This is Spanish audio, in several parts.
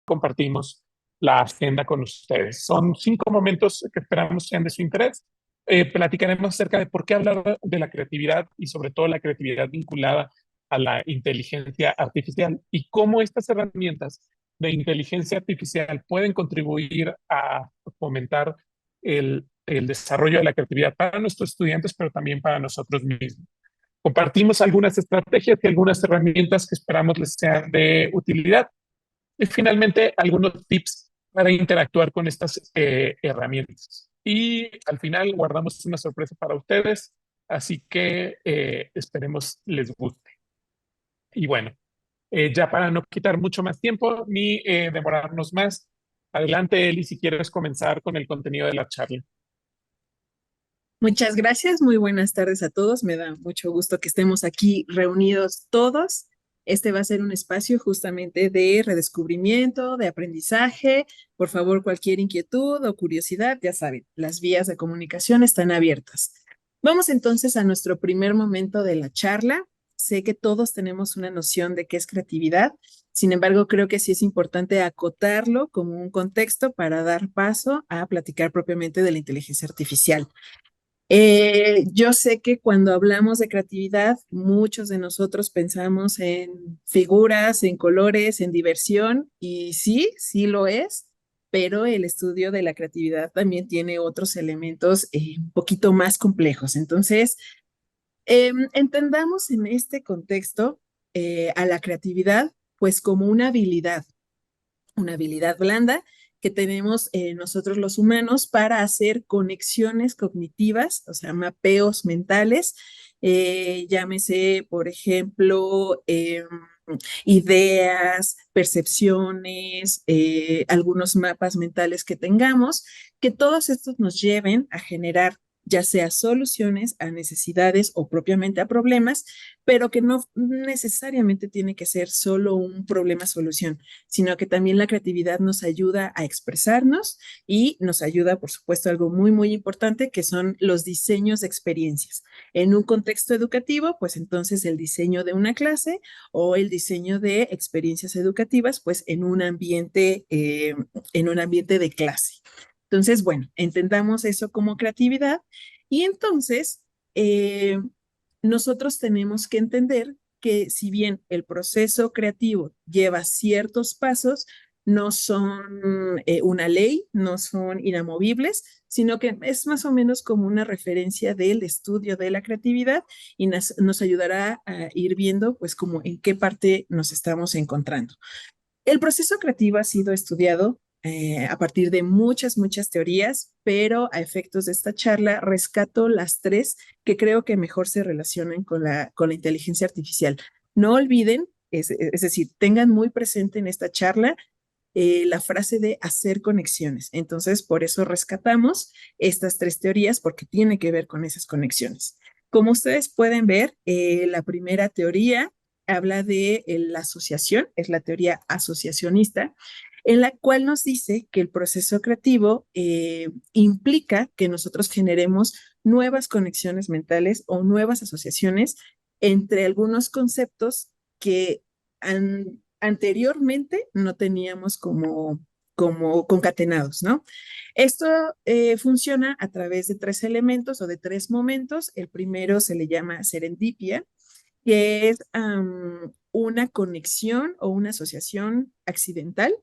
compartimos la agenda con ustedes. Son 5 momentos que esperamos sean de su interés. Platicaremos acerca de por qué hablar de la creatividad y sobre todo la creatividad vinculada a la inteligencia artificial y cómo estas herramientas de inteligencia artificial pueden contribuir a fomentar el desarrollo de la creatividad para nuestros estudiantes, pero también para nosotros mismos. Compartimos algunas estrategias y algunas herramientas que esperamos les sean de utilidad. Y finalmente, algunos tips para interactuar con estas herramientas. Y al final guardamos una sorpresa para ustedes, así que esperemos les guste. Y bueno, ya para no quitar mucho más tiempo ni demorarnos más, adelante Eli, si quieres comenzar con el contenido de la charla. Muchas gracias, muy buenas tardes a todos. Me da mucho gusto que estemos aquí reunidos todos. Este va a ser un espacio justamente de redescubrimiento, de aprendizaje. Por favor, cualquier inquietud o curiosidad, ya saben, las vías de comunicación están abiertas. Vamos entonces a nuestro primer momento de la charla. Sé que todos tenemos una noción de qué es creatividad. Sin embargo, creo que sí es importante acotarlo como un contexto para dar paso a platicar propiamente de la inteligencia artificial. Yo sé que cuando hablamos de creatividad, muchos de nosotros pensamos en figuras, en colores, en diversión, y sí, sí lo es, pero el estudio de la creatividad también tiene otros elementos un poquito más complejos. Entonces, entendamos en este contexto a la creatividad pues como una habilidad blanda que tenemos nosotros los humanos para hacer conexiones cognitivas, o sea, mapeos mentales, llámese, por ejemplo, ideas, percepciones, algunos mapas mentales que tengamos, que todos estos nos lleven a generar ya sea soluciones a necesidades o propiamente a problemas, pero que no necesariamente tiene que ser solo un problema-solución, sino que también la creatividad nos ayuda a expresarnos y nos ayuda, por supuesto, algo muy, muy importante, que son los diseños de experiencias. En un contexto educativo, pues entonces el diseño de una clase o el diseño de experiencias educativas, pues en un ambiente de clase. Entonces, bueno, entendamos eso como creatividad y entonces nosotros tenemos que entender que si bien el proceso creativo lleva ciertos pasos, no son una ley, no son inamovibles, sino que es más o menos como una referencia del estudio de la creatividad y nos ayudará a ir viendo pues como en qué parte nos estamos encontrando. El proceso creativo ha sido estudiado a partir de muchas, muchas teorías, pero a efectos de esta charla rescato las tres que creo que mejor se relacionan con la inteligencia artificial. No olviden, es decir, tengan muy presente en esta charla la frase de hacer conexiones. Entonces, por eso rescatamos estas tres teorías porque tiene que ver con esas conexiones. Como ustedes pueden ver, la primera teoría habla de la asociación, es la teoría asociacionista, en la cual nos dice que el proceso creativo implica que nosotros generemos nuevas conexiones mentales o nuevas asociaciones entre algunos conceptos que anteriormente no teníamos como concatenados, ¿no? Esto funciona a través de tres elementos o de tres momentos. El primero se le llama serendipia, que es una conexión o una asociación accidental,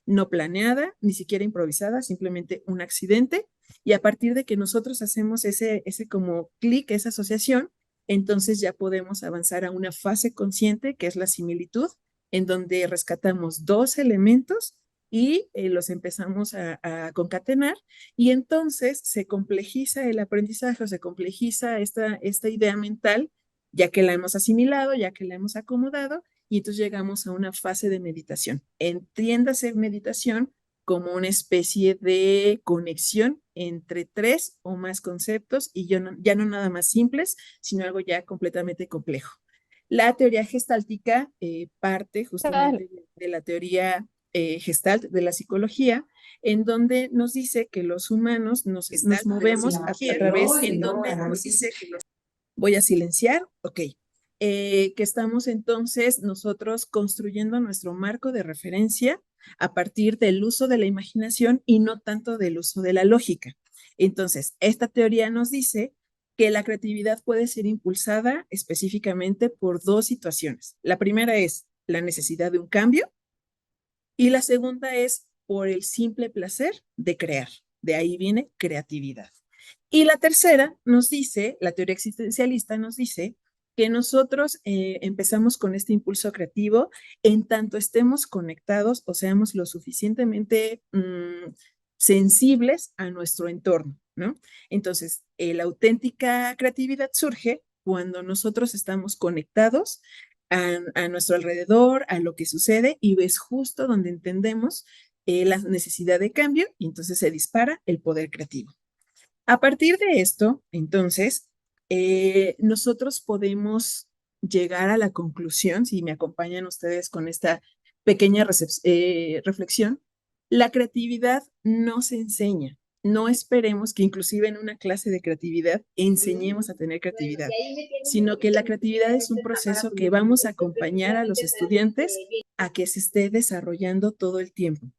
no planeada, ni siquiera improvisada, simplemente un accidente. Y a partir de que nosotros hacemos ese como clic, esa asociación, entonces ya podemos avanzar a una fase consciente, que es la similitud, en donde rescatamos dos elementos y los empezamos a concatenar y entonces se complejiza el aprendizaje o se complejiza esta idea mental ya que la hemos asimilado, ya que la hemos acomodado, y entonces llegamos a una fase de meditación. Entiéndase meditación como una especie de conexión entre tres o más conceptos y ya no nada más simples, sino algo ya completamente complejo. La teoría gestáltica parte justamente de la teoría gestalt de la psicología, en donde nos dice que los humanos nos movemos a través en donde nos dice que voy a silenciar, ok. que estamos entonces nosotros construyendo nuestro marco de referencia a partir del uso de la imaginación y no tanto del uso de la lógica. Entonces, esta teoría nos dice que la creatividad puede ser impulsada específicamente por dos situaciones. La primera es la necesidad de un cambio y la segunda es por el simple placer de crear. De ahí viene creatividad. Y la tercera nos dice, la teoría existencialista nos dice que nosotros empezamos con este impulso creativo en tanto estemos conectados o seamos lo suficientemente sensibles a nuestro entorno, ¿no? Entonces, la auténtica creatividad surge cuando nosotros estamos conectados a nuestro alrededor, a lo que sucede, y es justo donde entendemos la necesidad de cambio y entonces se dispara el poder creativo. A partir de esto, entonces, nosotros podemos llegar a la conclusión, si me acompañan ustedes con esta pequeña reflexión, la creatividad no se enseña. No esperemos que inclusive en una clase de creatividad enseñemos a tener creatividad, sino que la creatividad es un proceso que vamos a acompañar a los estudiantes a que se esté desarrollando todo el tiempo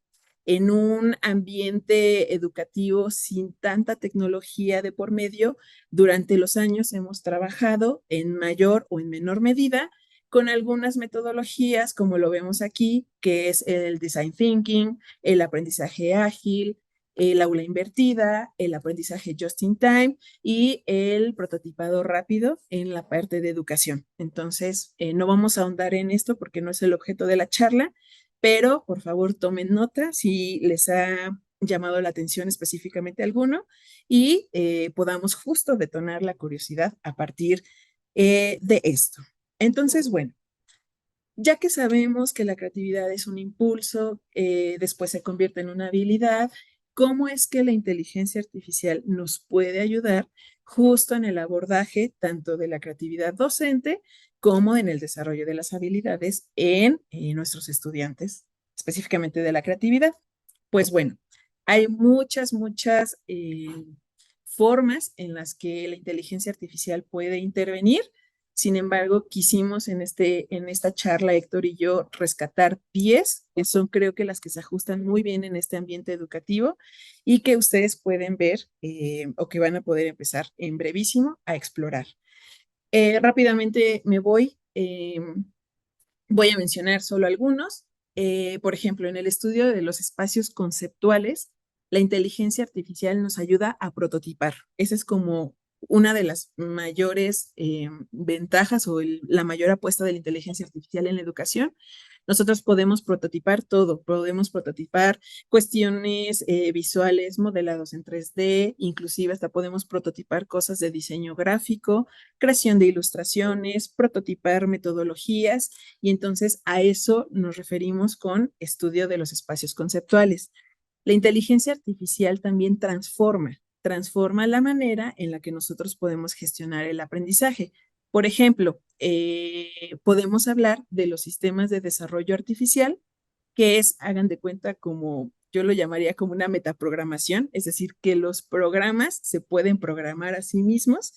en un ambiente educativo sin tanta tecnología de por medio. Durante los años hemos trabajado en mayor o en menor medida con algunas metodologías, como lo vemos aquí, que es el design thinking, el aprendizaje ágil, el aula invertida, el aprendizaje just in time y el prototipado rápido en la parte de educación. Entonces, no vamos a ahondar en esto porque no es el objeto de la charla, pero por favor tomen nota si les ha llamado la atención específicamente alguno y podamos justo detonar la curiosidad a partir de esto. Entonces, bueno, ya que sabemos que la creatividad es un impulso, después se convierte en una habilidad, ¿cómo es que la inteligencia artificial nos puede ayudar justo en el abordaje tanto de la creatividad docente como en el desarrollo de las habilidades en nuestros estudiantes, específicamente de la creatividad? Pues bueno, hay muchas formas en las que la inteligencia artificial puede intervenir. Sin embargo, quisimos en esta charla, Héctor y yo, rescatar 10, que son creo que las que se ajustan muy bien en este ambiente educativo y que ustedes pueden ver o que van a poder empezar en brevísimo a explorar. Rápidamente me voy a mencionar solo algunos. Por ejemplo, en el estudio de los espacios conceptuales, la inteligencia artificial nos ayuda a prototipar. Esa es como una de las mayores ventajas o la mayor apuesta de la inteligencia artificial en la educación. Nosotros podemos prototipar todo, podemos prototipar cuestiones visuales modelados en 3D, inclusive hasta podemos prototipar cosas de diseño gráfico, creación de ilustraciones, prototipar metodologías, y entonces a eso nos referimos con estudio de los espacios conceptuales. La inteligencia artificial también transforma la manera en la que nosotros podemos gestionar el aprendizaje. Por ejemplo, podemos hablar de los sistemas de desarrollo artificial, que es, hagan de cuenta, como yo lo llamaría como una metaprogramación, es decir, que los programas se pueden programar a sí mismos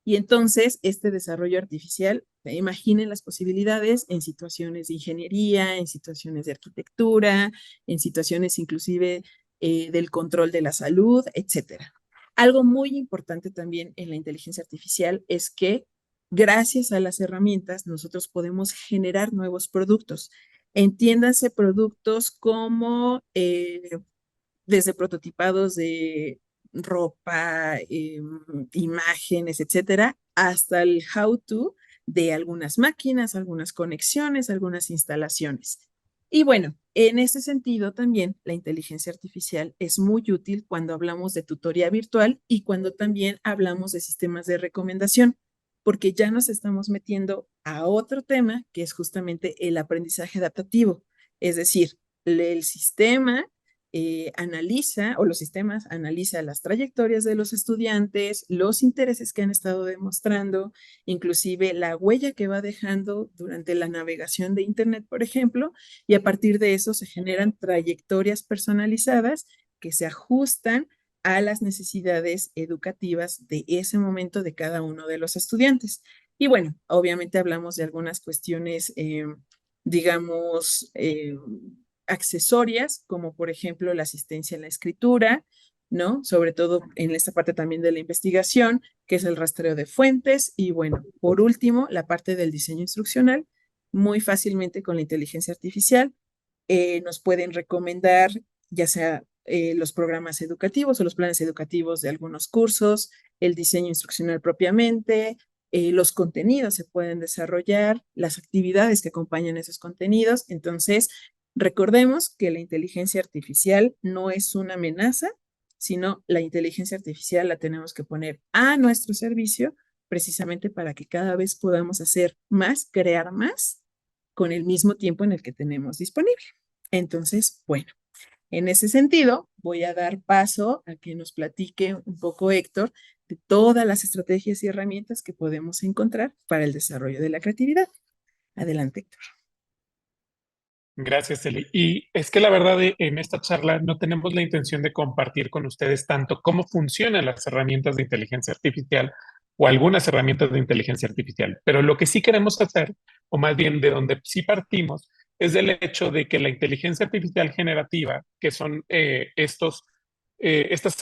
y entonces este desarrollo artificial, imaginen las posibilidades en situaciones de ingeniería, en situaciones de arquitectura, en situaciones inclusive del control de la salud, etcétera. Algo muy importante también en la inteligencia artificial es que gracias a las herramientas nosotros podemos generar nuevos productos. Entiéndanse productos como desde prototipados de ropa, imágenes, etcétera, hasta el how-to de algunas máquinas, algunas conexiones, algunas instalaciones. Y bueno, en ese sentido también la inteligencia artificial es muy útil cuando hablamos de tutoría virtual y cuando también hablamos de sistemas de recomendación, porque ya nos estamos metiendo a otro tema que es justamente el aprendizaje adaptativo. Es decir, el sistema analiza o los sistemas analizan las trayectorias de los estudiantes, los intereses que han estado demostrando, inclusive la huella que va dejando durante la navegación de Internet, por ejemplo, y a partir de eso se generan trayectorias personalizadas que se ajustan a las necesidades educativas de ese momento de cada uno de los estudiantes. Y bueno, obviamente hablamos de algunas cuestiones, digamos, accesorias, como por ejemplo la asistencia en la escritura, ¿no? Sobre todo en esta parte también de la investigación, que es el rastreo de fuentes. Y bueno, por último, la parte del diseño instruccional, muy fácilmente con la inteligencia artificial. Nos pueden recomendar ya sea los programas educativos o los planes educativos de algunos cursos, el diseño instruccional propiamente, los contenidos se pueden desarrollar, las actividades que acompañan esos contenidos. Entonces, recordemos que la inteligencia artificial no es una amenaza, sino la inteligencia artificial la tenemos que poner a nuestro servicio precisamente para que cada vez podamos hacer más, crear más con el mismo tiempo en el que tenemos disponible. Entonces, bueno, en ese sentido, voy a dar paso a que nos platique un poco Héctor de todas las estrategias y herramientas que podemos encontrar para el desarrollo de la creatividad. Adelante, Héctor. Gracias, Eli. Y es que la verdad, en esta charla no tenemos la intención de compartir con ustedes tanto cómo funcionan las herramientas de inteligencia artificial o algunas herramientas de inteligencia artificial, pero lo que sí queremos hacer, o más bien de donde sí partimos, es del hecho de que la inteligencia artificial generativa, que son estas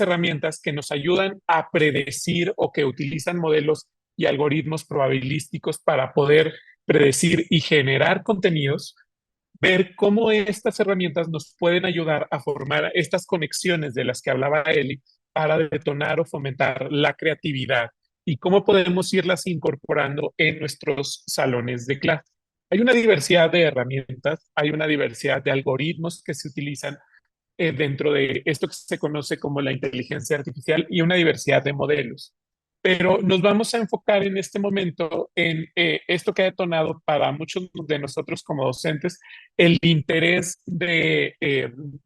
herramientas que nos ayudan a predecir o que utilizan modelos y algoritmos probabilísticos para poder predecir y generar contenidos, ver cómo estas herramientas nos pueden ayudar a formar estas conexiones de las que hablaba Eli para detonar o fomentar la creatividad y cómo podemos irlas incorporando en nuestros salones de clase. Hay una diversidad de herramientas, hay una diversidad de algoritmos que se utilizan dentro de esto que se conoce como la inteligencia artificial y una diversidad de modelos. Pero nos vamos a enfocar en este momento en esto que ha detonado para muchos de nosotros como docentes el interés de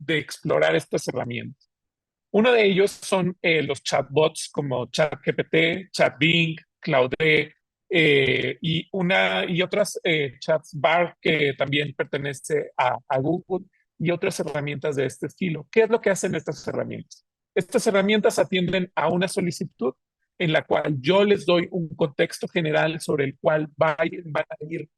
explorar estas herramientas. Uno de ellos son los chatbots como ChatGPT, ChatBing, Claude y otras chats BART que también pertenece a Google y otras herramientas de este estilo. ¿Qué es lo que hacen estas herramientas? Estas herramientas atienden a una solicitud en la cual yo les doy un contexto general sobre el cual van a ir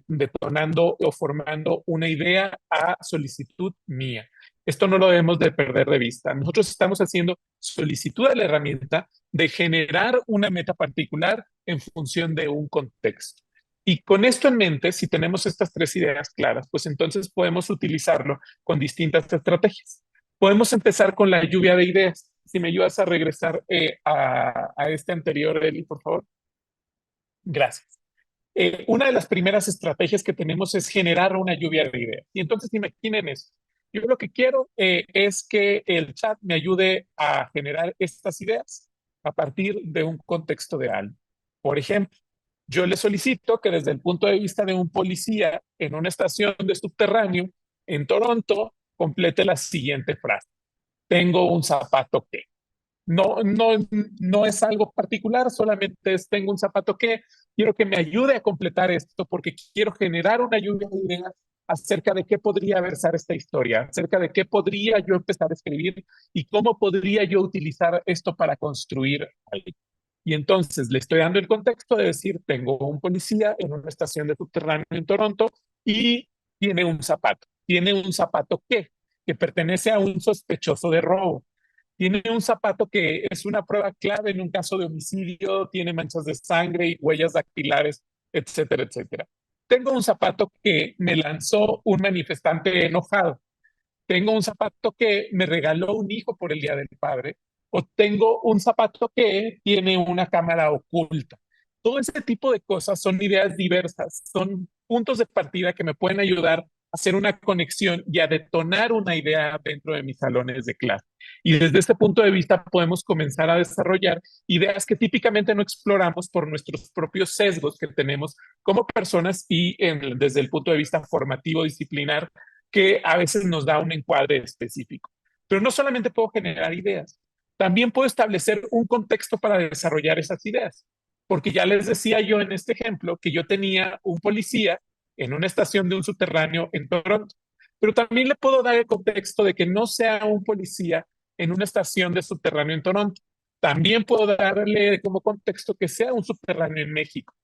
detonando o formando una idea a solicitud mía. Esto no lo debemos de perder de vista. Nosotros estamos haciendo solicitud a la herramienta de generar una meta particular en función de un contexto. Y con esto en mente, si tenemos estas tres ideas claras, pues entonces podemos utilizarlo con distintas estrategias. Podemos empezar con la lluvia de ideas. Si me ayudas a regresar a este anterior, Eli, por favor. Gracias. Una de las primeras estrategias que tenemos es generar una lluvia de ideas. Y entonces imaginen eso. Yo lo que quiero es que el chat me ayude a generar estas ideas a partir de un contexto de algo. Por ejemplo, yo le solicito que desde el punto de vista de un policía en una estación de subterráneo en Toronto complete la siguiente frase. Tengo un zapato que. No, no, no es algo particular, solamente es tengo un zapato que quiero que me ayude a completar esto porque quiero generar una lluvia de ideas acerca de qué podría versar esta historia, acerca de qué podría yo empezar a escribir y cómo podría yo utilizar esto para construir algo. Y entonces le estoy dando el contexto de decir, tengo un policía en una estación de subterráneo en Toronto y tiene un zapato. ¿Tiene un zapato qué? Que pertenece a un sospechoso de robo. Tiene un zapato que es una prueba clave en un caso de homicidio, tiene manchas de sangre y huellas dactilares, etcétera, etcétera. Tengo un zapato que me lanzó un manifestante enojado. Tengo un zapato que me regaló un hijo por el Día del Padre. O tengo un zapato que tiene una cámara oculta. Todo ese tipo de cosas son ideas diversas, son puntos de partida que me pueden ayudar a hacer una conexión y a detonar una idea dentro de mis salones de clase. Y desde este punto de vista podemos comenzar a desarrollar ideas que típicamente no exploramos por nuestros propios sesgos que tenemos como personas y desde el punto de vista formativo disciplinar que a veces nos da un encuadre específico. Pero no solamente puedo generar ideas, también puedo establecer un contexto para desarrollar esas ideas. Porque ya les decía yo en este ejemplo que yo tenía un policía en una estación de un subterráneo en Toronto, pero también le puedo dar el contexto de que no sea un policía en una estación de subterráneo en Toronto. También puedo darle como contexto que sea un subterráneo en México.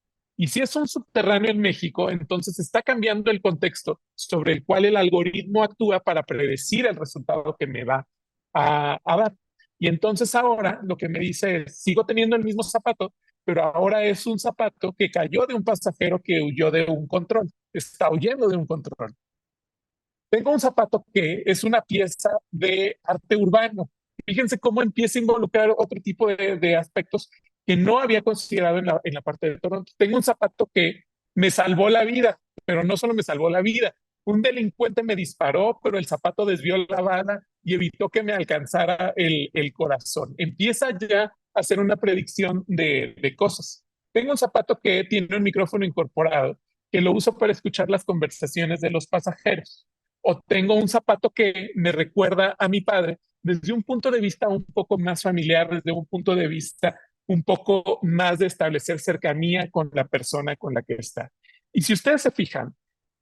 Y si es un subterráneo en México, entonces está cambiando el contexto sobre el cual el algoritmo actúa para predecir el resultado que me va a dar. Y entonces ahora lo que me dice es, sigo teniendo el mismo zapato, pero ahora es un zapato que cayó de un pasajero que huyó de un control, está huyendo de un control. Tengo un zapato que es una pieza de arte urbano. Fíjense cómo empieza a involucrar otro tipo de aspectos que no había considerado en la parte de Toronto. Tengo un zapato que me salvó la vida, pero no solo me salvó la vida. Un delincuente me disparó, pero el zapato desvió la bala y evitó que me alcanzara el corazón. Empieza ya a hacer una predicción de cosas. Tengo un zapato que tiene un micrófono incorporado, que lo uso para escuchar las conversaciones de los pasajeros, o tengo un zapato que me recuerda a mi padre desde un punto de vista un poco más familiar, desde un punto de vista un poco más de establecer cercanía con la persona con la que está. Y si ustedes se fijan,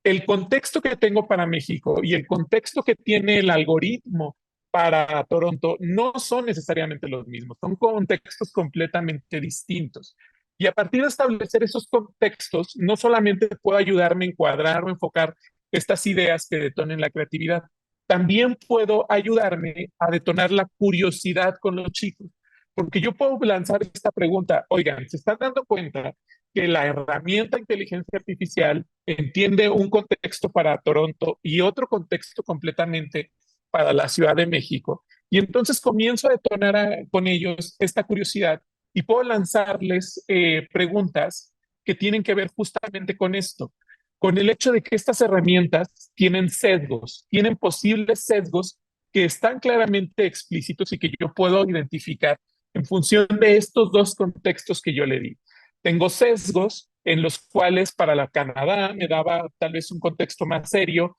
el contexto que tengo para México y el contexto que tiene el algoritmo para Toronto no son necesariamente los mismos, son contextos completamente distintos. Y a partir de establecer esos contextos, no solamente puedo ayudarme a encuadrar o enfocar estas ideas que detonen la creatividad, también puedo ayudarme a detonar la curiosidad con los chicos. Porque yo puedo lanzar esta pregunta, oigan, ¿se están dando cuenta que la herramienta inteligencia artificial entiende un contexto para Toronto y otro contexto completamente para la Ciudad de México? Y entonces comienzo a detonar con ellos esta curiosidad y puedo lanzarles preguntas que tienen que ver justamente con esto, con el hecho de que estas herramientas tienen sesgos, tienen posibles sesgos que están claramente explícitos y que yo puedo identificar en función de estos dos contextos que yo le di. Tengo sesgos en los cuales para la Canadá me daba tal vez un contexto más serio,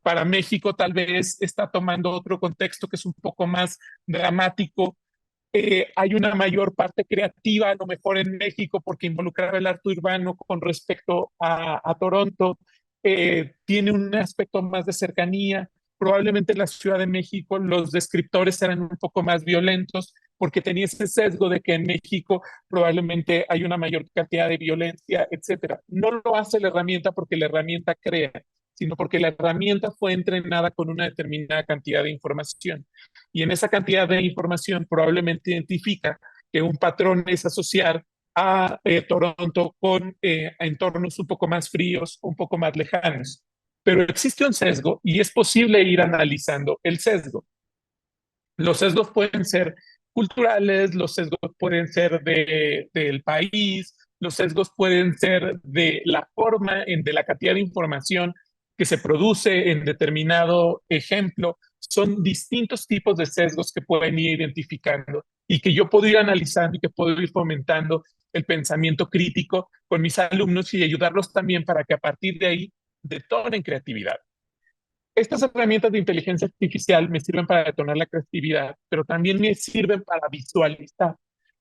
para México tal vez está tomando otro contexto que es un poco más dramático. Hay una mayor parte creativa, a lo mejor en México, porque involucraba el arte urbano con respecto a Toronto. Tiene un aspecto más de cercanía. Probablemente en la Ciudad de México los descriptores eran un poco más violentos, porque tenía ese sesgo de que en México probablemente hay una mayor cantidad de violencia, etcétera. No lo hace la herramienta porque la herramienta crea, sino porque la herramienta fue entrenada con una determinada cantidad de información. Y en esa cantidad de información probablemente identifica que un patrón es asociar a Toronto con entornos un poco más fríos, un poco más lejanos. Pero existe un sesgo y es posible ir analizando el sesgo. Los sesgos pueden ser culturales, los sesgos pueden ser del país, los sesgos pueden ser de la forma, de la cantidad de información que se produce en determinado ejemplo. Son distintos tipos de sesgos que pueden ir identificando y que yo puedo ir analizando y que puedo ir fomentando el pensamiento crítico con mis alumnos y ayudarlos también para que a partir de ahí detonen creatividad. Estas herramientas de inteligencia artificial me sirven para detonar la creatividad, pero también me sirven para visualizar.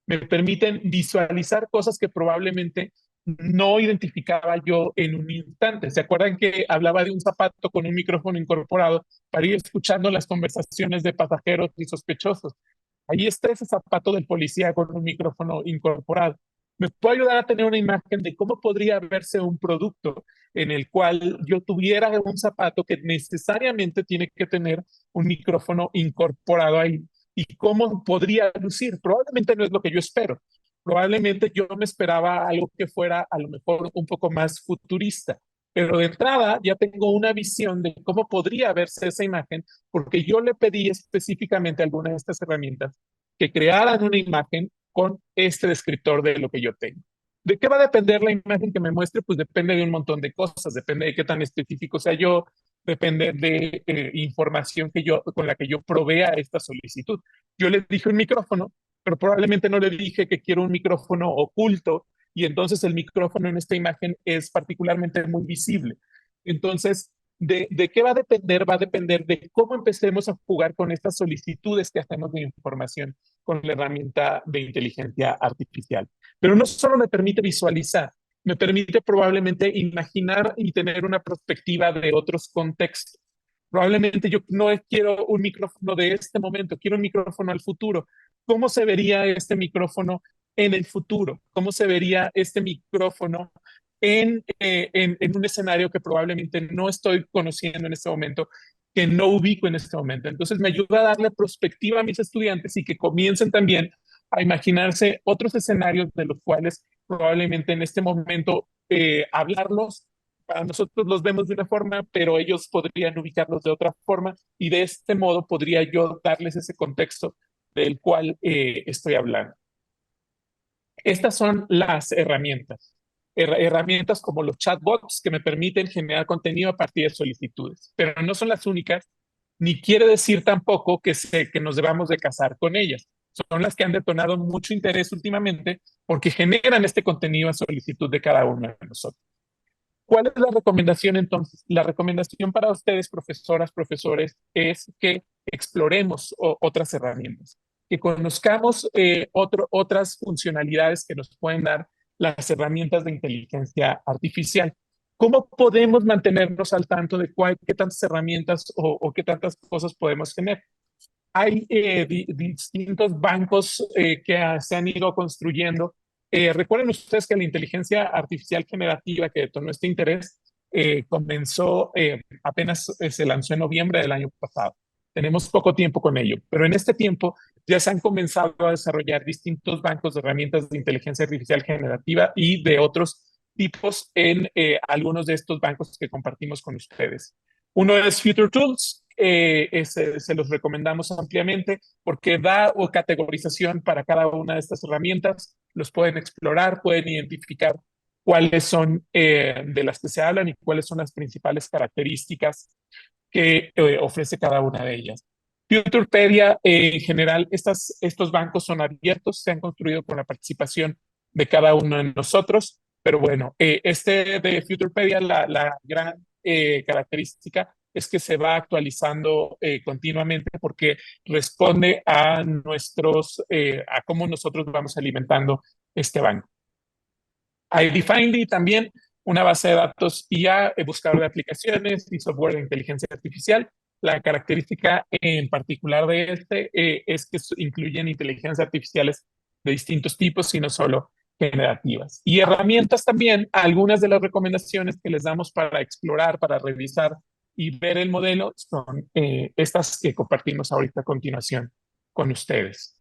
Me permiten visualizar cosas que probablemente no identificaba yo en un instante. ¿Se acuerdan que hablaba de un zapato con un micrófono incorporado para ir escuchando las conversaciones de pasajeros y sospechosos? Ahí está ese zapato del policía con un micrófono incorporado. Me puede ayudar a tener una imagen de cómo podría verse un producto en el cual yo tuviera un zapato que necesariamente tiene que tener un micrófono incorporado ahí. ¿Y cómo podría lucir? Probablemente no es lo que yo espero. Probablemente yo me esperaba algo que fuera a lo mejor un poco más futurista. Pero de entrada ya tengo una visión de cómo podría verse esa imagen, porque yo le pedí específicamente a alguna de estas herramientas que crearan una imagen con este descriptor de lo que yo tengo. ¿De qué va a depender la imagen que me muestre? Pues depende de un montón de cosas, depende de qué tan específico sea yo, depende de información con la que yo provea esta solicitud. Yo le dije un micrófono, pero probablemente no le dije que quiero un micrófono oculto y entonces el micrófono en esta imagen es particularmente muy visible. Entonces, ¿de qué va a depender? Va a depender de cómo empecemos a jugar con estas solicitudes que hacemos de información con la herramienta de inteligencia artificial. Pero no solo me permite visualizar, me permite probablemente imaginar y tener una perspectiva de otros contextos. Probablemente yo no quiero un micrófono de este momento, quiero un micrófono al futuro. ¿Cómo se vería este micrófono en el futuro, cómo se vería este micrófono en un escenario que probablemente no estoy conociendo en este momento, que no ubico en este momento. Entonces me ayuda a darle perspectiva a mis estudiantes y que comiencen también a imaginarse otros escenarios de los cuales probablemente en este momento hablarlos, para nosotros los vemos de una forma, pero ellos podrían ubicarlos de otra forma y de este modo podría yo darles ese contexto del cual estoy hablando. Estas son las herramientas. Herramientas como los chatbots que me permiten generar contenido a partir de solicitudes, pero no son las únicas, ni quiere decir tampoco que nos debamos de casar con ellas. Son las que han detonado mucho interés últimamente porque generan este contenido a solicitud de cada uno de nosotros. ¿Cuál es la recomendación entonces? La recomendación para ustedes, profesoras, profesores, es que exploremos otras herramientas, que conozcamos otras funcionalidades que nos pueden dar las herramientas de inteligencia artificial. ¿Cómo podemos mantenernos al tanto de qué tantas herramientas o qué tantas cosas podemos tener? Hay distintos bancos que se han ido construyendo. Recuerden ustedes que la inteligencia artificial generativa que detonó este interés comenzó, apenas se lanzó en noviembre del año pasado. Tenemos poco tiempo con ello, pero en este tiempo ya se han comenzado a desarrollar distintos bancos de herramientas de inteligencia artificial generativa y de otros tipos en algunos de estos bancos que compartimos con ustedes. Uno es Future Tools, se los recomendamos ampliamente porque da o categorización para cada una de estas herramientas, los pueden explorar, pueden identificar cuáles son de las que se hablan y cuáles son las principales características que ofrece cada una de ellas. Futurepedia, en general, estos bancos son abiertos, se han construido con la participación de cada uno de nosotros, pero bueno, este de Futurepedia, la gran característica es que se va actualizando continuamente porque responde a a cómo nosotros vamos alimentando este banco. IDFindy también, una base de datos IA, buscador de aplicaciones y software de inteligencia artificial. La característica en particular de es que incluyen inteligencias artificiales de distintos tipos y no solo generativas. Y herramientas también, algunas de las recomendaciones que les damos para explorar, para revisar y ver el modelo son estas que compartimos ahorita a continuación con ustedes.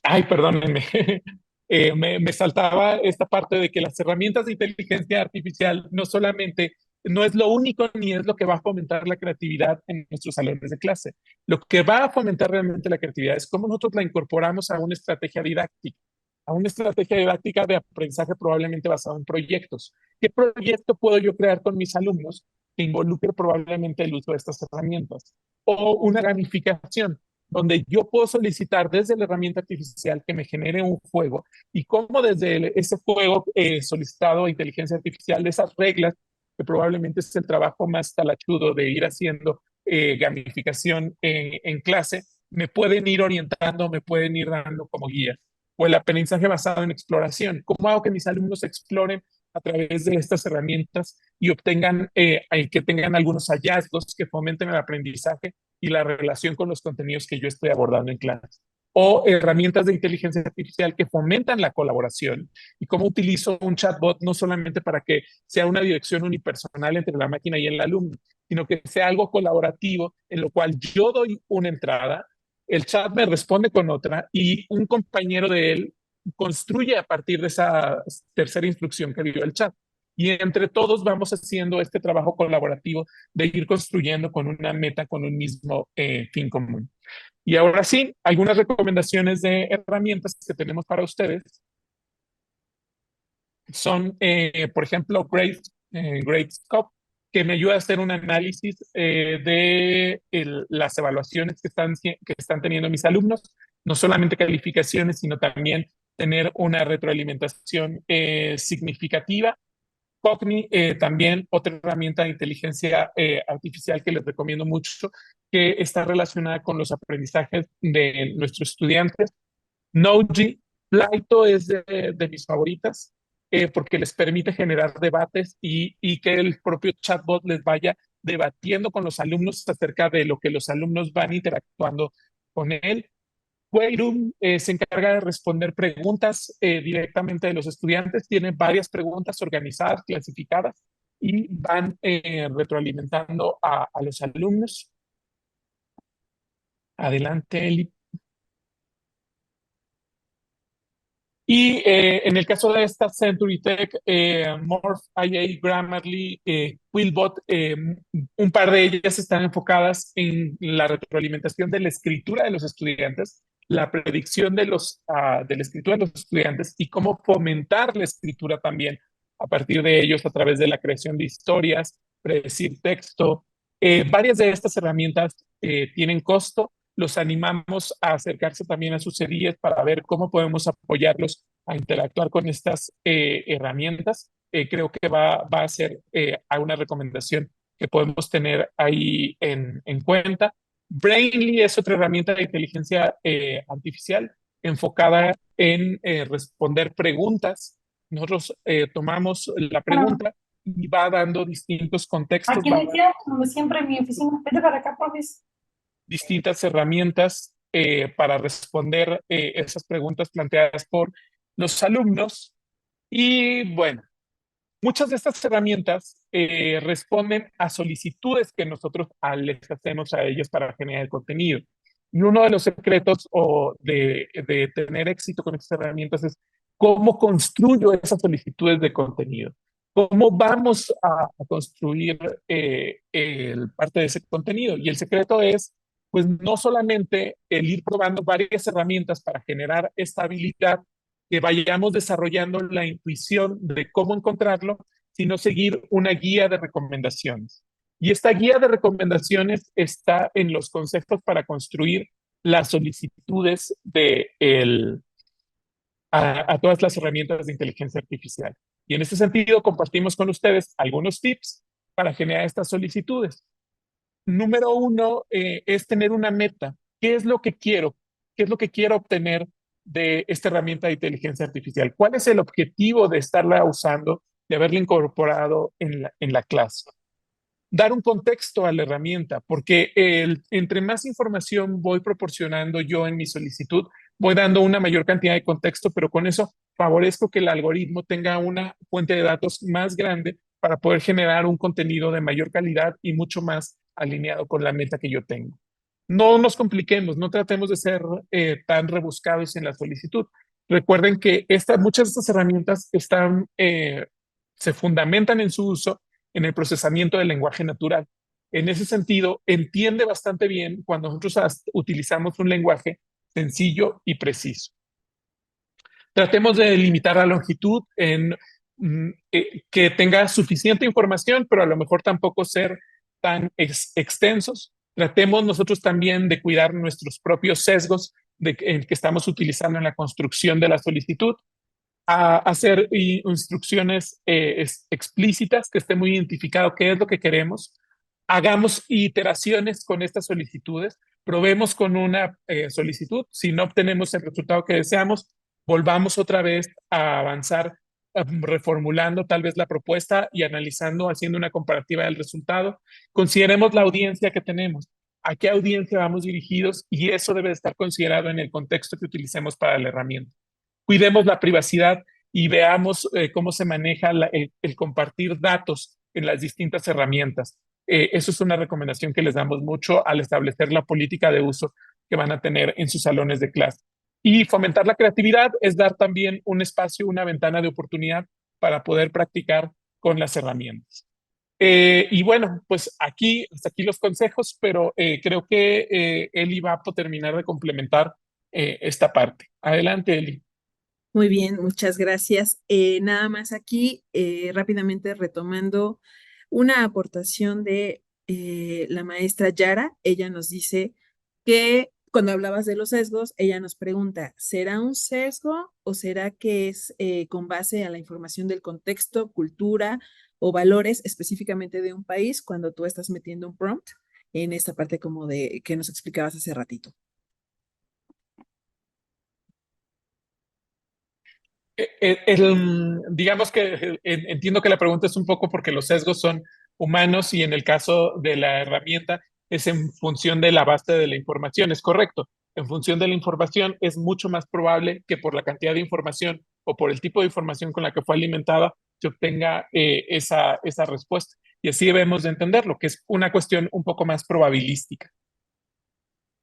Ay, perdónenme. Me saltaba esta parte de que las herramientas de inteligencia artificial no es lo único ni es lo que va a fomentar la creatividad en nuestros salones de clase. Lo que va a fomentar realmente la creatividad es cómo nosotros la incorporamos a una estrategia didáctica de aprendizaje probablemente basado en proyectos. ¿Qué proyecto puedo yo crear con mis alumnos que involucre probablemente el uso de estas herramientas? O una gamificación donde yo puedo solicitar desde la herramienta artificial que me genere un juego y cómo desde ese juego solicitado a inteligencia artificial, esas reglas, que probablemente es el trabajo más talachudo de ir haciendo gamificación en clase, me pueden ir orientando, me pueden ir dando como guía. O el aprendizaje basado en exploración. ¿Cómo hago que mis alumnos exploren a través de estas herramientas y obtengan, que tengan algunos hallazgos que fomenten el aprendizaje y la relación con los contenidos que yo estoy abordando en clase? O herramientas de inteligencia artificial que fomentan la colaboración y cómo utilizo un chatbot no solamente para que sea una dirección unipersonal entre la máquina y el alumno, sino que sea algo colaborativo en lo cual yo doy una entrada, el chat me responde con otra y un compañero de él construye a partir de esa tercera instrucción que dio el chat. Y entre todos vamos haciendo este trabajo colaborativo de ir construyendo con una meta, con un mismo fin común. Y ahora sí, algunas recomendaciones de herramientas que tenemos para ustedes son, por ejemplo, Gradescope, que me ayuda a hacer un análisis de las evaluaciones que están teniendo mis alumnos, no solamente calificaciones, sino también tener una retroalimentación significativa. Cogni, también otra herramienta de inteligencia artificial que les recomiendo mucho, que está relacionada con los aprendizajes de nuestros estudiantes. Noji, Plaito es de mis favoritas porque les permite generar debates y que el propio chatbot les vaya debatiendo con los alumnos acerca de lo que los alumnos van interactuando con él. Wayroom se encarga de responder preguntas directamente de los estudiantes. Tiene varias preguntas organizadas, clasificadas y van retroalimentando a los alumnos. Adelante, Eli. Y en el caso de esta Century Tech, Morph, IA, Grammarly, Quillbot, un par de ellas están enfocadas en la retroalimentación de la escritura de los estudiantes, la predicción de la escritura de los estudiantes y cómo fomentar la escritura también a partir de ellos a través de la creación de historias, predecir texto. Varias de estas herramientas tienen costo. Los animamos a acercarse también a sus CDs para ver cómo podemos apoyarlos a interactuar con estas herramientas. Creo que va a ser una recomendación que podemos tener ahí en cuenta. Brainly es otra herramienta de inteligencia artificial enfocada en responder preguntas. Nosotros tomamos la pregunta y va dando distintos contextos. Aquí decía, como siempre en mi oficina, vete para acá, profes. Distintas herramientas para responder esas preguntas planteadas por los alumnos. Y bueno, muchas de estas herramientas responden a solicitudes que nosotros les hacemos a ellos para generar el contenido. Y uno de los secretos de tener éxito con estas herramientas es cómo construyo esas solicitudes de contenido. ¿Cómo vamos a construir parte de ese contenido? Y el secreto es, pues, no solamente el ir probando varias herramientas para generar esta habilidad, que vayamos desarrollando la intuición de cómo encontrarlo, sino seguir una guía de recomendaciones. Y esta guía de recomendaciones está en los conceptos para construir las solicitudes a todas las herramientas de inteligencia artificial. Y en este sentido, compartimos con ustedes algunos tips para generar estas solicitudes. Número uno es tener una meta. ¿Qué es lo que quiero? ¿Qué es lo que quiero obtener de esta herramienta de inteligencia artificial? ¿Cuál es el objetivo de estarla usando, de haberla incorporado en la clase? Dar un contexto a la herramienta, porque entre más información voy proporcionando yo en mi solicitud, voy dando una mayor cantidad de contexto, pero con eso favorezco que el algoritmo tenga una fuente de datos más grande para poder generar un contenido de mayor calidad y mucho más alineado con la meta que yo tengo. No nos compliquemos, no tratemos de ser tan rebuscados en la solicitud. Recuerden que muchas de estas herramientas se fundamentan en su uso en el procesamiento del lenguaje natural. En ese sentido, entiende bastante bien cuando nosotros utilizamos un lenguaje sencillo y preciso. Tratemos de limitar la longitud que tenga suficiente información, pero a lo mejor tampoco ser tan extensos. Tratemos nosotros también de cuidar nuestros propios sesgos que estamos utilizando en la construcción de la solicitud, a hacer instrucciones explícitas, que esté muy identificado qué es lo que queremos. Hagamos iteraciones con estas solicitudes, probemos con una solicitud, si no obtenemos el resultado que deseamos, volvamos otra vez a avanzar, reformulando tal vez la propuesta y analizando, haciendo una comparativa del resultado. Consideremos la audiencia que tenemos, a qué audiencia vamos dirigidos, y eso debe estar considerado en el contexto que utilicemos para la herramienta. Cuidemos la privacidad y veamos cómo se maneja el compartir datos en las distintas herramientas. Eso es una recomendación que les damos mucho al establecer la política de uso que van a tener en sus salones de clase. Y fomentar la creatividad es dar también un espacio, una ventana de oportunidad para poder practicar con las herramientas. Y bueno, pues hasta aquí los consejos, pero creo que Eli va a terminar de complementar esta parte. Adelante, Eli. Muy bien, muchas gracias. Nada más aquí, rápidamente retomando una aportación de la maestra Yara. Ella nos dice que cuando hablabas de los sesgos, ella nos pregunta, ¿será un sesgo o será que es con base a la información del contexto, cultura o valores específicamente de un país cuando tú estás metiendo un prompt en esta parte como de que nos explicabas hace ratito? Digamos que entiendo que la pregunta es un poco porque los sesgos son humanos y en el caso de la herramienta es en función de la base de la información, es correcto. En función de la información, es mucho más probable que por la cantidad de información o por el tipo de información con la que fue alimentada, se obtenga esa respuesta. Y así debemos de entenderlo, que es una cuestión un poco más probabilística.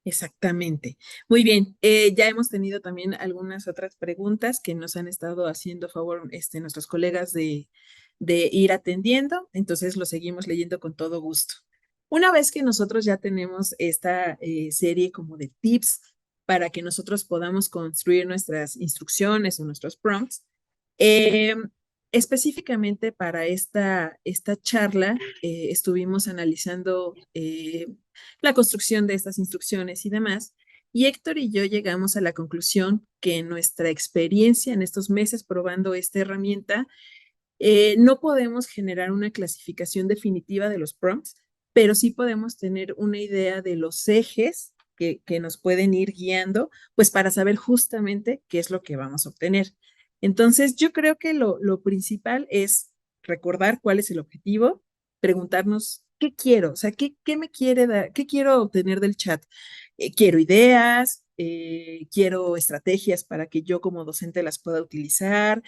Exactamente. Muy bien. Ya hemos tenido también algunas otras preguntas que nos han estado haciendo favor nuestros colegas de ir atendiendo. Entonces lo seguimos leyendo con todo gusto. Una vez que nosotros ya tenemos esta serie como de tips para que nosotros podamos construir nuestras instrucciones o nuestros prompts, eh, específicamente para esta charla, estuvimos analizando la construcción de estas instrucciones y demás. Y Héctor y yo llegamos a la conclusión que en nuestra experiencia en estos meses probando esta herramienta, no podemos generar una clasificación definitiva de los prompts, pero sí podemos tener una idea de los ejes que nos pueden ir guiando, pues para saber justamente qué es lo que vamos a obtener. Entonces, yo creo que lo principal es recordar cuál es el objetivo, preguntarnos qué quiero, o sea, qué me quiere dar, qué quiero obtener del chat. Quiero ideas, quiero estrategias para que yo como docente las pueda utilizar,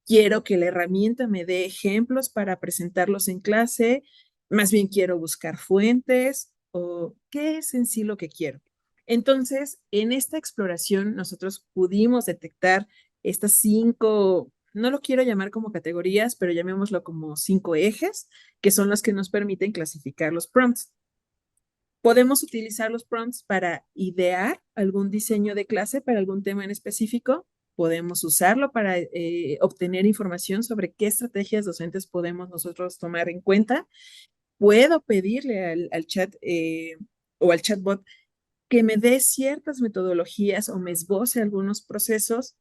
quiero que la herramienta me dé ejemplos para presentarlos en clase, más bien quiero buscar fuentes o qué es en sí lo que quiero. Entonces, en esta exploración nosotros pudimos detectar estas 5, no lo quiero llamar como categorías, pero llamémoslo como 5 ejes, que son los que nos permiten clasificar los prompts. Podemos utilizar los prompts para idear algún diseño de clase para algún tema en específico. Podemos usarlo para obtener información sobre qué estrategias docentes podemos nosotros tomar en cuenta. Puedo pedirle al chat o al chatbot que me dé ciertas metodologías o me esboce algunos procesos.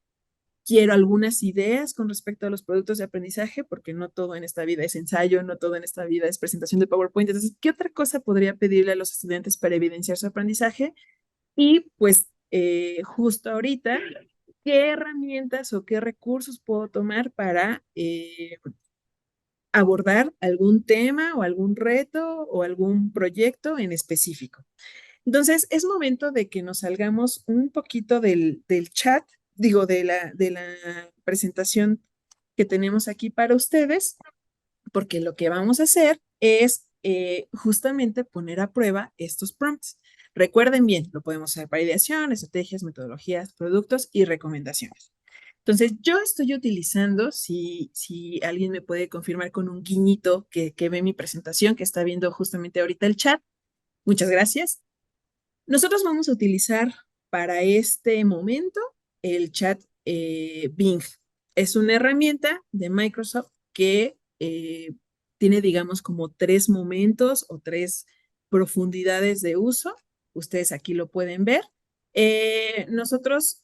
Quiero algunas ideas con respecto a los productos de aprendizaje, porque no todo en esta vida es ensayo, no todo en esta vida es presentación de PowerPoint. Entonces, ¿qué otra cosa podría pedirle a los estudiantes para evidenciar su aprendizaje? Y pues justo ahorita, ¿qué herramientas o qué recursos puedo tomar para abordar algún tema o algún reto o algún proyecto en específico? Entonces, es momento de que nos salgamos un poquito del chat, digo, de la presentación que tenemos aquí para ustedes, porque lo que vamos a hacer es justamente poner a prueba estos prompts. Recuerden bien, lo podemos hacer para ideación, estrategias, metodologías, productos y recomendaciones. Entonces, yo estoy utilizando, si alguien me puede confirmar con un guiñito que ve mi presentación, que está viendo justamente ahorita el chat, muchas gracias. Nosotros vamos a utilizar para este momento el chat Bing. Es una herramienta de Microsoft que tiene, digamos, como 3 momentos o 3 profundidades de uso. Ustedes aquí lo pueden ver. Nosotros,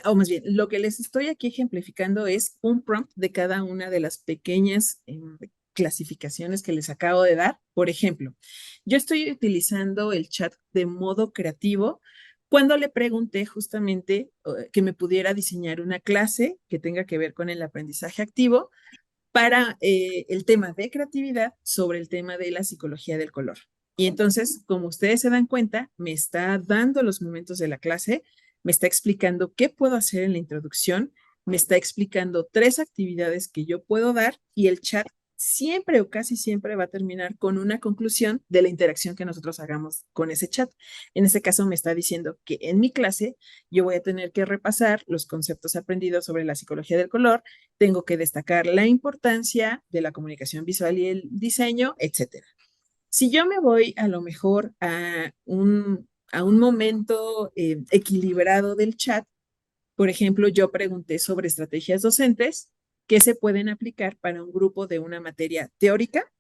o más bien, lo que les estoy aquí ejemplificando es un prompt de cada una de las pequeñas clasificaciones que les acabo de dar. Por ejemplo, yo estoy utilizando el chat de modo creativo cuando le pregunté justamente que me pudiera diseñar una clase que tenga que ver con el aprendizaje activo para el tema de creatividad sobre el tema de la psicología del color. Y entonces, como ustedes se dan cuenta, me está dando los momentos de la clase, me está explicando qué puedo hacer en la introducción, me está explicando 3 actividades que yo puedo dar y el chat siempre o casi siempre va a terminar con una conclusión de la interacción que nosotros hagamos con ese chat. En este caso me está diciendo que en mi clase yo voy a tener que repasar los conceptos aprendidos sobre la psicología del color, tengo que destacar la importancia de la comunicación visual y el diseño, etcétera. Si yo me voy a lo mejor a un momento equilibrado del chat, por ejemplo, yo pregunté sobre estrategias docentes que se pueden aplicar para un grupo de una materia teórica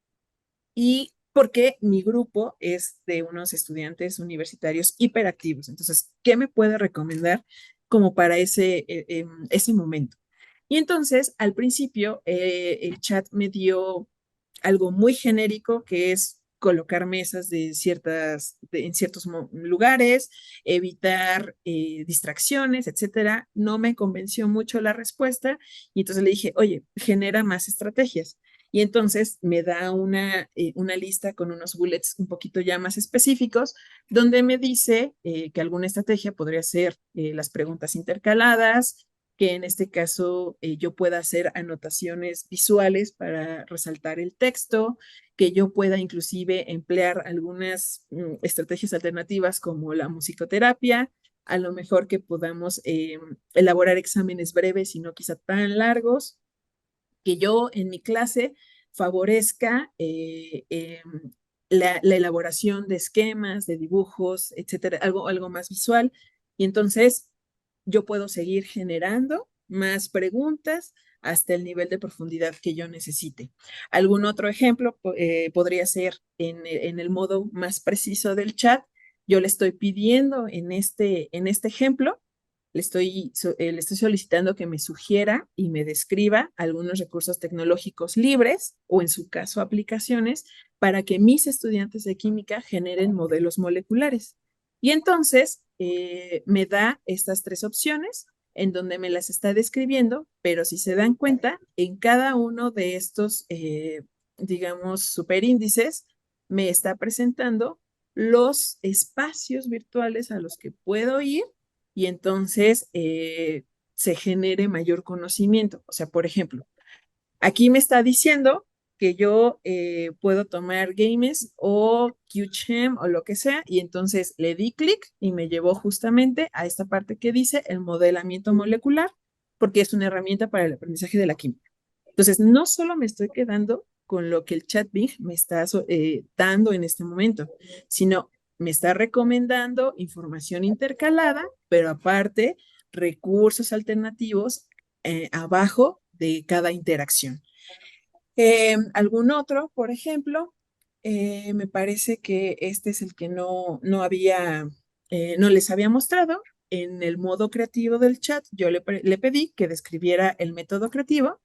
y porque mi grupo es de unos estudiantes universitarios hiperactivos. Entonces, ¿qué me puede recomendar como para ese momento? Y entonces, al principio, el chat me dio algo muy genérico que es colocar mesas en ciertos lugares, evitar distracciones, etcétera. No me convenció mucho la respuesta y entonces le dije, oye, genera más estrategias. y entonces me da una lista con unos bullets un poquito ya más específicos, donde me dice que alguna estrategia podría ser las preguntas intercaladas, que en este caso yo pueda hacer anotaciones visuales para resaltar el texto, que yo pueda inclusive emplear algunas estrategias alternativas como la musicoterapia, a lo mejor que podamos elaborar exámenes breves y no quizá tan largos, que yo en mi clase favorezca la elaboración de esquemas, de dibujos, etcétera, algo más visual. Y entonces yo puedo seguir generando más preguntas hasta el nivel de profundidad que yo necesite. Algún otro ejemplo podría ser en el modo más preciso del chat. Yo le estoy pidiendo en este ejemplo le estoy solicitando que me sugiera y me describa algunos recursos tecnológicos libres o en su caso aplicaciones para que mis estudiantes de química generen modelos moleculares. Y entonces me da estas tres opciones en donde me las está describiendo, pero si se dan cuenta, en cada uno de estos, digamos, superíndices, me está presentando los espacios virtuales a los que puedo ir y entonces se genere mayor conocimiento. O sea, por ejemplo, aquí me está diciendo que yo puedo tomar Games o QChem o lo que sea, y entonces le di clic y me llevó justamente a esta parte que dice el modelamiento molecular, porque es una herramienta para el aprendizaje de la química. Entonces, no solo me estoy quedando con lo que el chat Bing me está dando en este momento, sino me está recomendando información intercalada, pero aparte recursos alternativos abajo de cada interacción. Algún otro, por ejemplo, me parece que este es el que no les había mostrado. En el modo creativo del chat, yo le pedí que describiera el método creativo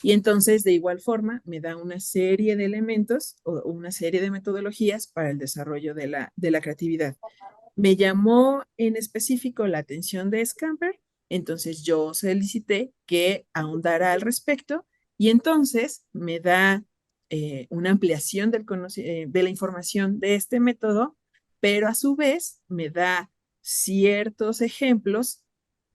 y entonces de igual forma me da una serie de elementos o una serie de metodologías para el desarrollo de la creatividad. Me llamó en específico la atención de Scamper, entonces yo solicité que ahondara al respecto y entonces me da una ampliación de la información de este método, pero a su vez me da ciertos ejemplos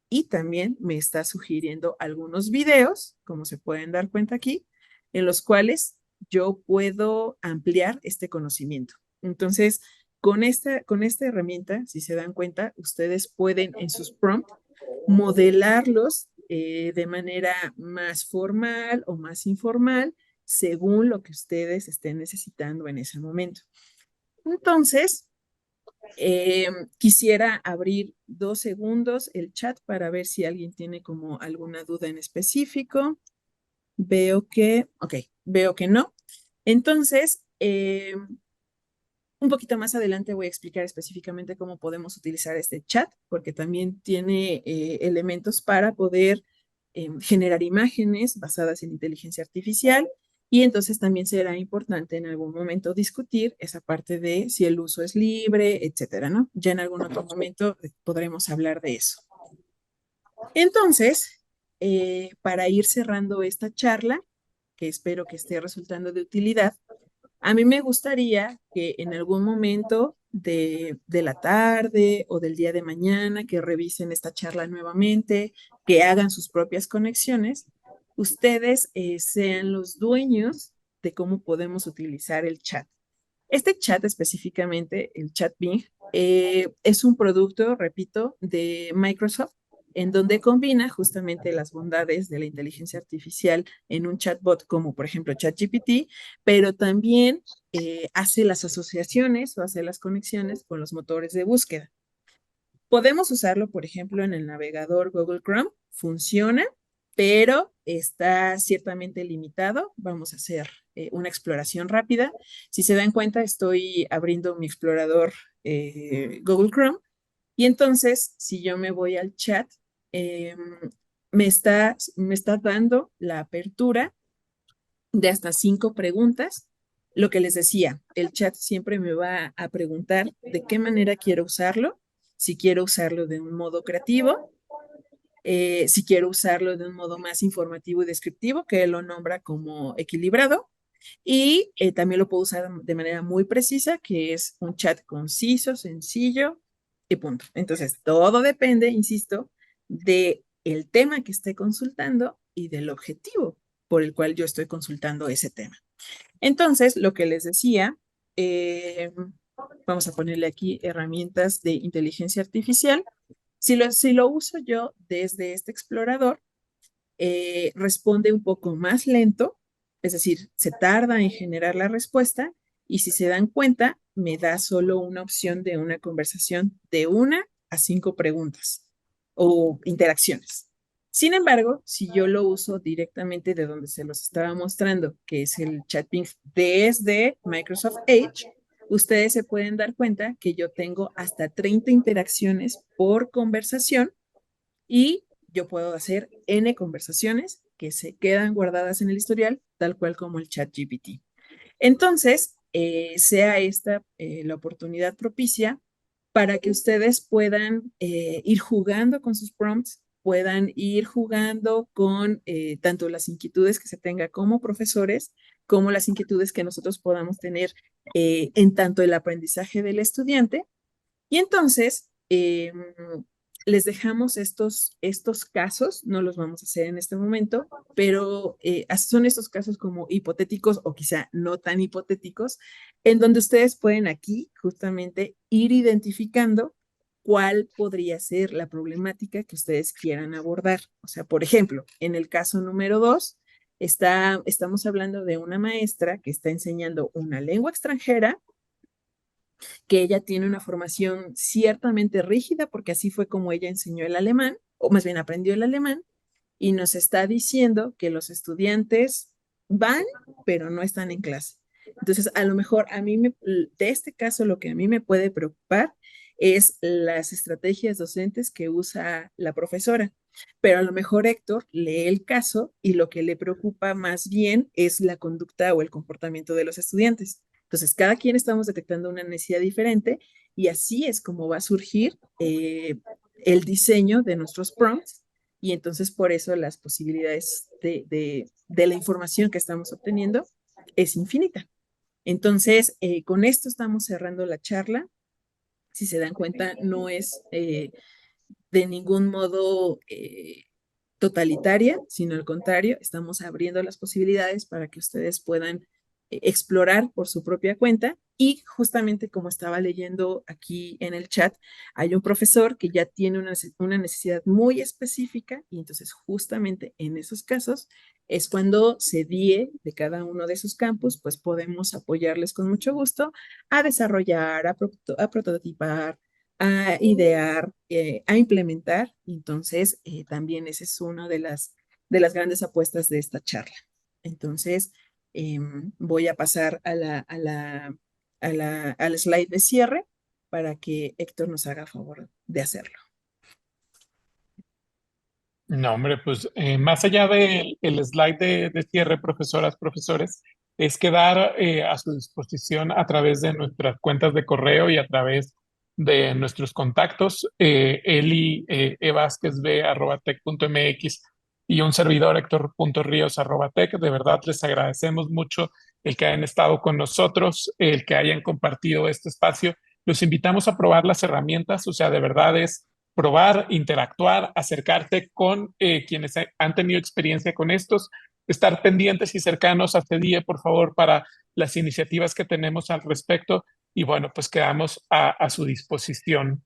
y también me está sugiriendo algunos videos, como se pueden dar cuenta aquí, en los cuales yo puedo ampliar este conocimiento. Entonces, con esta herramienta, si se dan cuenta, ustedes pueden en sus prompts modelarlos de manera más formal o más informal, según lo que ustedes estén necesitando en ese momento. Entonces, quisiera abrir 2 segundos el chat para ver si alguien tiene como alguna duda en específico. Veo que no. Entonces, un poquito más adelante voy a explicar específicamente cómo podemos utilizar este chat, porque también tiene elementos para poder generar imágenes basadas en inteligencia artificial y entonces también será importante en algún momento discutir esa parte de si el uso es libre, etcétera, ¿no? Ya en algún otro momento podremos hablar de eso. Entonces, para ir cerrando esta charla, que espero que esté resultando de utilidad, a mí me gustaría que en algún momento de la tarde o del día de mañana, que revisen esta charla nuevamente, que hagan sus propias conexiones, ustedes sean los dueños de cómo podemos utilizar el chat. Este chat específicamente, el chat Bing, es un producto, repito, de Microsoft, en donde combina justamente las bondades de la inteligencia artificial en un chatbot como por ejemplo ChatGPT, pero también hace las asociaciones o hace las conexiones con los motores de búsqueda. Podemos usarlo, por ejemplo, en el navegador Google Chrome, funciona, pero está ciertamente limitado. Vamos a hacer una exploración rápida. Si se dan cuenta, estoy abriendo mi explorador Google Chrome y entonces, si yo me voy al chat, eh, me está dando la apertura de hasta 5 preguntas. Lo que les decía, el chat siempre me va a preguntar de qué manera quiero usarlo, si quiero usarlo de un modo creativo, si quiero usarlo de un modo más informativo y descriptivo, que él lo nombra como equilibrado, Y también lo puedo usar de manera muy precisa, que es un chat conciso, sencillo y punto. Entonces, todo depende, insisto, de el tema que esté consultando y del objetivo por el cual yo estoy consultando ese tema. Entonces, lo que les decía, vamos a ponerle aquí herramientas de inteligencia artificial. Si lo uso yo desde este explorador, responde un poco más lento, es decir, se tarda en generar la respuesta y si se dan cuenta, me da solo una opción de una conversación de 1 a 5 preguntas o interacciones. Sin embargo, si yo lo uso directamente de donde se los estaba mostrando, que es el chatbot desde Microsoft Edge, ustedes se pueden dar cuenta que yo tengo hasta 30 interacciones por conversación y yo puedo hacer N conversaciones que se quedan guardadas en el historial, tal cual como el chat GPT. Entonces, sea esta la oportunidad propicia para que ustedes puedan ir jugando con sus prompts, puedan ir jugando con tanto las inquietudes que se tenga como profesores, como las inquietudes que nosotros podamos tener en tanto el aprendizaje del estudiante. Y entonces, les dejamos estos casos, no los vamos a hacer en este momento, pero son estos casos como hipotéticos o quizá no tan hipotéticos, en donde ustedes pueden aquí justamente ir identificando cuál podría ser la problemática que ustedes quieran abordar. O sea, por ejemplo, en el caso número 2, estamos hablando de una maestra que está enseñando una lengua extranjera, que ella tiene una formación ciertamente rígida, porque así fue como ella enseñó el alemán, o más bien aprendió el alemán, y nos está diciendo que los estudiantes van, pero no están en clase. Entonces, a lo mejor de este caso, lo que a mí me puede preocupar es las estrategias docentes que usa la profesora. Pero a lo mejor Héctor lee el caso y lo que le preocupa más bien es la conducta o el comportamiento de los estudiantes. Entonces, cada quien estamos detectando una necesidad diferente y así es como va a surgir el diseño de nuestros prompts y entonces por eso las posibilidades de la información que estamos obteniendo es infinita. Entonces, con esto estamos cerrando la charla. Si se dan cuenta, no es de ningún modo totalitaria, sino al contrario, estamos abriendo las posibilidades para que ustedes puedan explorar por su propia cuenta y justamente como estaba leyendo aquí en el chat, hay un profesor que ya tiene una necesidad muy específica y entonces justamente en esos casos es cuando se die de cada uno de sus campus, pues podemos apoyarles con mucho gusto a desarrollar, a prototipar, a idear, a implementar. Entonces, también esa es una de las grandes apuestas de esta charla. Entonces, voy a pasar al slide de cierre para que Héctor nos haga favor de hacerlo. No, hombre, pues más allá del slide de cierre, profesoras, profesores, es quedar a su disposición a través de nuestras cuentas de correo y a través de nuestros contactos, eli.evasquezb@tec.mx y un servidor Héctor.ríos@tec. De verdad les agradecemos mucho el que hayan estado con nosotros, el que hayan compartido este espacio. Los invitamos a probar las herramientas, o sea, de verdad es probar, interactuar, acercarte con quienes han tenido experiencia con estos, estar pendientes y cercanos a CEDIE, por favor, para las iniciativas que tenemos al respecto. Y bueno, pues quedamos a su disposición.